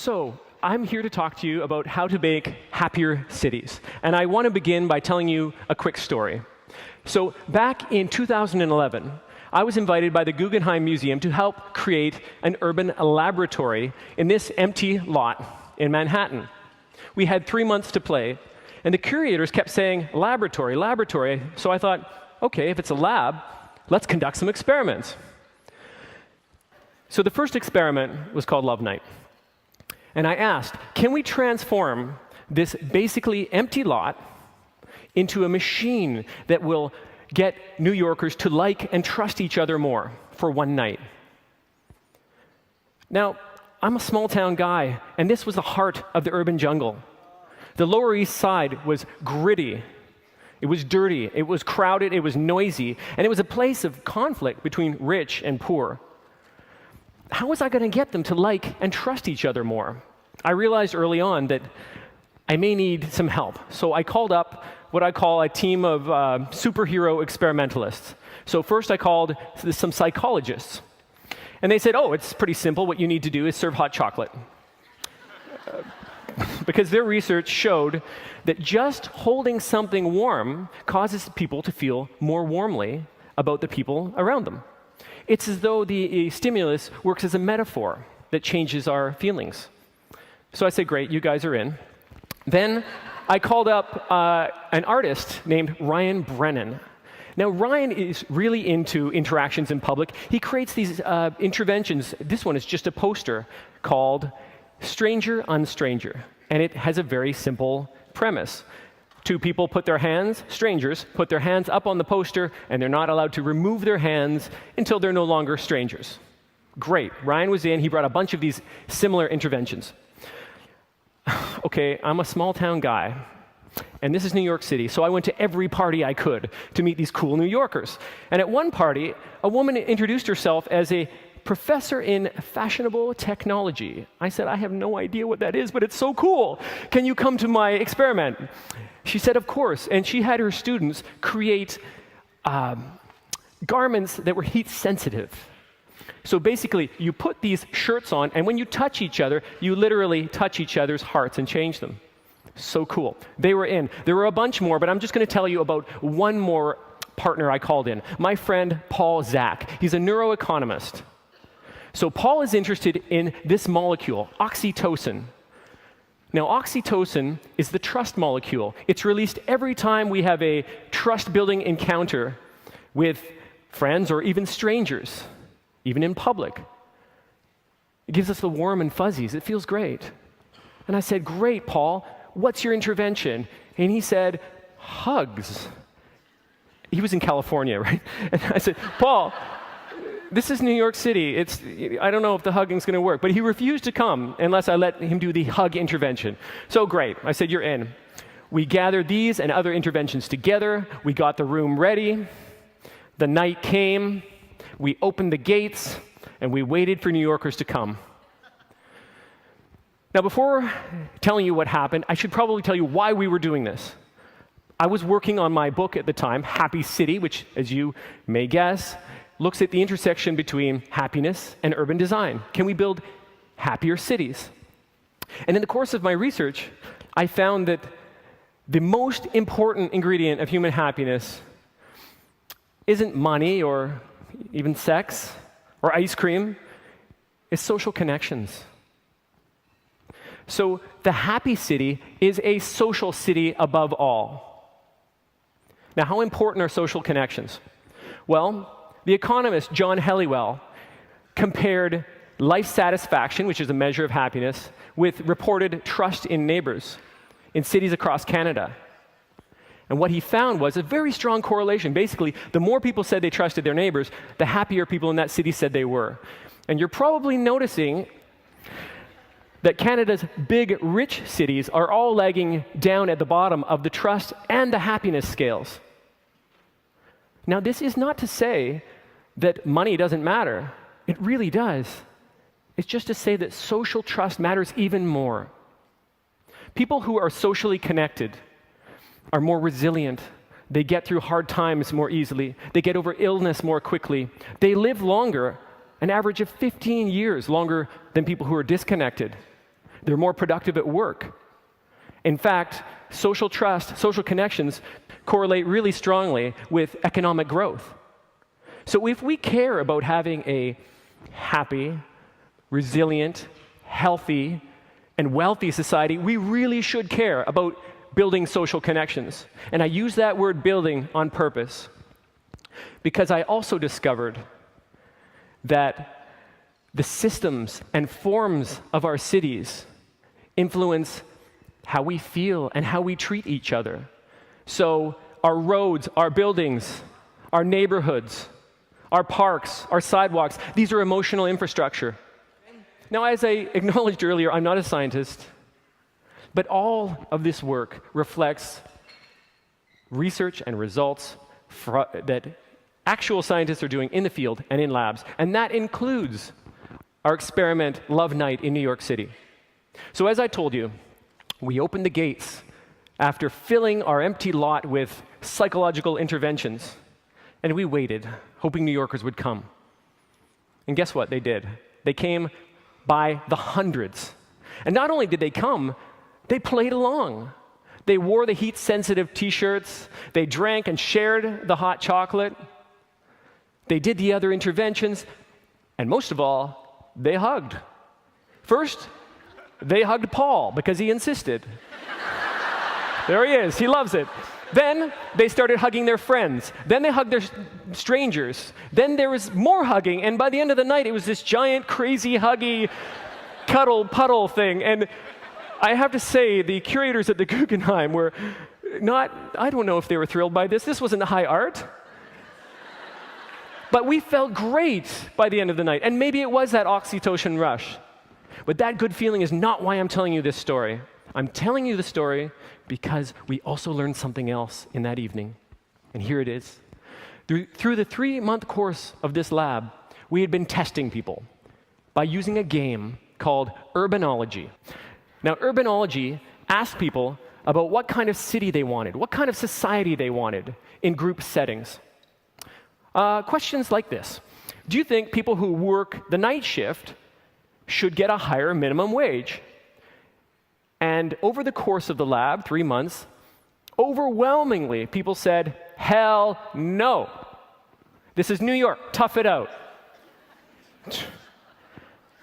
So, I'm here to talk to you about how to make happier cities. And I want to begin by telling you a quick story. So, back in 2011, I was invited by the Guggenheim Museum to help create an urban laboratory in this empty lot in Manhattan. We had 3 months to play, and the curators kept saying, laboratory, laboratory. So I thought, okay, if it's a lab, let's conduct some experiments. So the first experiment was called Love Night. And I asked, can we transform this basically empty lot into a machine that will get New Yorkers to like and trust each other more for one night? Now, I'm a small-town guy, and this was the heart of the urban jungle. The Lower East Side was gritty. It was dirty. It was crowded. It was noisy. And it was a place of conflict between rich and poor. How was I going to get them to like and trust each other more? I realized early on that I may need some help. So I called up what I call a team of superhero experimentalists. So first I called some psychologists. And they said, oh, it's pretty simple. What you need to do is serve hot chocolate. Because their research showed that just holding something warm causes people to feel more warmly about the people around them. It's as though the stimulus works as a metaphor that changes our feelings. So I said, great, you guys are in. Then I called up an artist named Ryan Brennan. Now, Ryan is really into interactions in public. He creates these interventions. This one is just a poster called Stranger on Stranger, and it has a very simple premise. Two people put their hands, strangers, put their hands up on the poster, and they're not allowed to remove their hands until they're no longer strangers. Great. Ryan was in. He brought a bunch of these similar interventions. Okay, I'm a small-town guy, and this is New York City, so I went to every party I could to meet these cool New Yorkers. And at one party, a woman introduced herself as a professor in fashionable technology. I said, I have no idea what that is, but it's so cool. Can you come to my experiment? She said, of course. And she had her students create garments that were heat sensitive. So basically, you put these shirts on, and when you touch each other, you literally touch each other's hearts and change them. So cool. They were in. There were a bunch more, but I'm just going to tell you about one more partner I called in. My friend, Paul Zak. He's a neuroeconomist. So Paul is interested in this molecule, oxytocin. Now, oxytocin is the trust molecule. It's released every time we have a trust-building encounter with friends or even strangers, even in public. It gives us the warm and fuzzies. It feels great. And I said, great, Paul. What's your intervention? And he said, hugs. He was in California, right? And I said, Paul, this is New York City. I don't know if the hugging's going to work. But he refused to come unless I let him do the hug intervention. So great. I said, you're in. We gathered these and other interventions together. We got the room ready. The night came. We opened the gates, and we waited for New Yorkers to come. Now, before telling you what happened, I should probably tell you why we were doing this. I was working on my book at the time, Happy City, which, as you may guess, looks at the intersection between happiness and urban design. Can we build happier cities? And in the course of my research, I found that the most important ingredient of human happiness isn't money or even sex or ice cream. It's social connections. So the happy city is a social city above all. Now, how important are social connections? Well, the economist John Helliwell compared life satisfaction, which is a measure of happiness, with reported trust in neighbors in cities across Canada. And what he found was a very strong correlation. Basically, the more people said they trusted their neighbors, the happier people in that city said they were. And you're probably noticing that Canada's big, rich cities are all lagging down at the bottom of the trust and the happiness scales. Now, this is not to say that money doesn't matter. It really does. It's just to say that social trust matters even more. People who are socially connected are more resilient. They get through hard times more easily. They get over illness more quickly. They live longer, an average of 15 years longer than people who are disconnected. They're more productive at work. In fact, social trust, social connections correlate really strongly with economic growth. So if we care about having a happy, resilient, healthy, and wealthy society, we really should care about building social connections. And I use that word building on purpose because I also discovered that the systems and forms of our cities influence how we feel and how we treat each other. So our roads, our buildings, our neighborhoods, our parks, our sidewalks, these are emotional infrastructure. Now, as I acknowledged earlier, I'm not a scientist, but all of this work reflects research and results that actual scientists are doing in the field and in labs, and that includes our experiment Love Night in New York City. So as I told you, we opened the gates after filling our empty lot with psychological interventions, and we waited, hoping New Yorkers would come. And guess what? They did. They came by the hundreds. And not only did they come, they played along. They wore the heat-sensitive T-shirts. They drank and shared the hot chocolate. They did the other interventions. And most of all, they hugged. First, they hugged Paul because he insisted. There he is. He loves it. Then they started hugging their friends. Then they hugged their strangers. Then there was more hugging, and by the end of the night, it was this giant, crazy, huggy, cuddle, puddle thing. And I have to say, the curators at the Guggenheim were not, I don't know if they were thrilled by this. This wasn't high art. But we felt great by the end of the night. And maybe it was that oxytocin rush. But that good feeling is not why I'm telling you this story. I'm telling you the story because we also learned something else in that evening. And here it is. Through the 3-month course of this lab, we had been testing people by using a game called Urbanology. Now, Urbanology asked people about what kind of city they wanted, what kind of society they wanted in group settings. Questions like this. Do you think people who work the night shift should get a higher minimum wage? And over the course of the lab, 3 months, overwhelmingly, people said, hell no. This is New York, tough it out.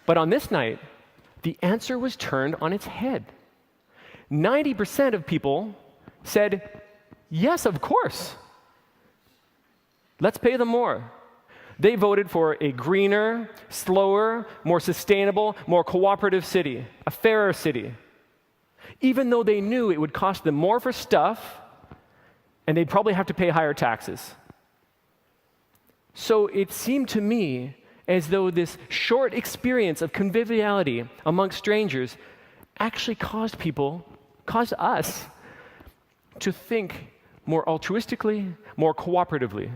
But on this night, the answer was turned on its head. 90% of people said, yes, of course. Let's pay them more. They voted for a greener, slower, more sustainable, more cooperative city, a fairer city. Even though they knew it would cost them more for stuff, and they'd probably have to pay higher taxes. So it seemed to me as though this short experience of conviviality amongst strangers actually caused us, to think more altruistically, more cooperatively.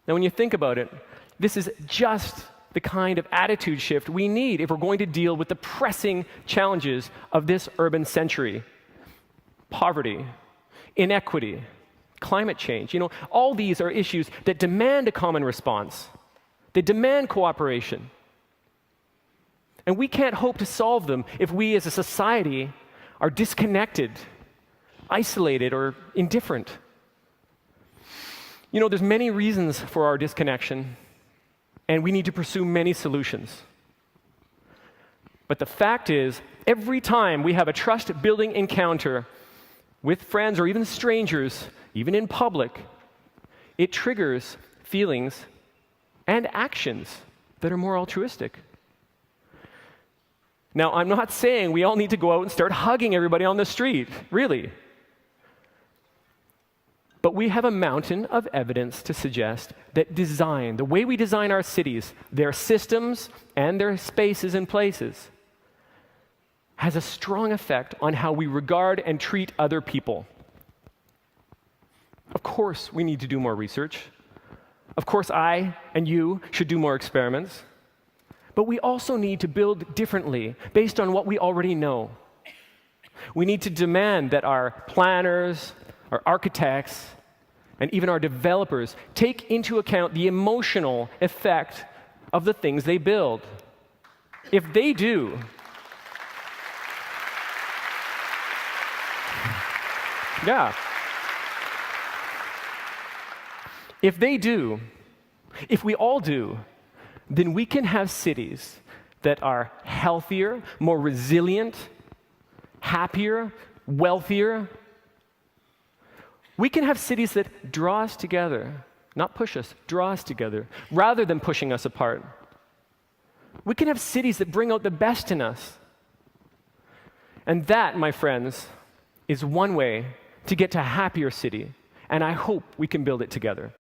Now, when you think about it, this is just the kind of attitude shift we need if we're going to deal with the pressing challenges of this urban century. Poverty, inequity, climate change. All these are issues that demand a common response. They demand cooperation. And we can't hope to solve them if we as a society are disconnected, isolated, or indifferent. There's many reasons for our disconnection, and we need to pursue many solutions. But the fact is, every time we have a trust-building encounter with friends or even strangers, even in public, it triggers feelings and actions that are more altruistic. Now, I'm not saying we all need to go out and start hugging everybody on the street, really. But we have a mountain of evidence to suggest that design, the way we design our cities, their systems and their spaces and places, has a strong effect on how we regard and treat other people. Of course, we need to do more research. Of course, I and you should do more experiments. But we also need to build differently based on what we already know. We need to demand that our planners, our architects, and even our developers take into account the emotional effect of the things they build. If they do, Yeah. If they do, if we all do, then we can have cities that are healthier, more resilient, happier, wealthier. We can have cities that draw us together, not push us, draw us together, rather than pushing us apart. We can have cities that bring out the best in us. And that, my friends, is one way to get to a happier city. And I hope we can build it together.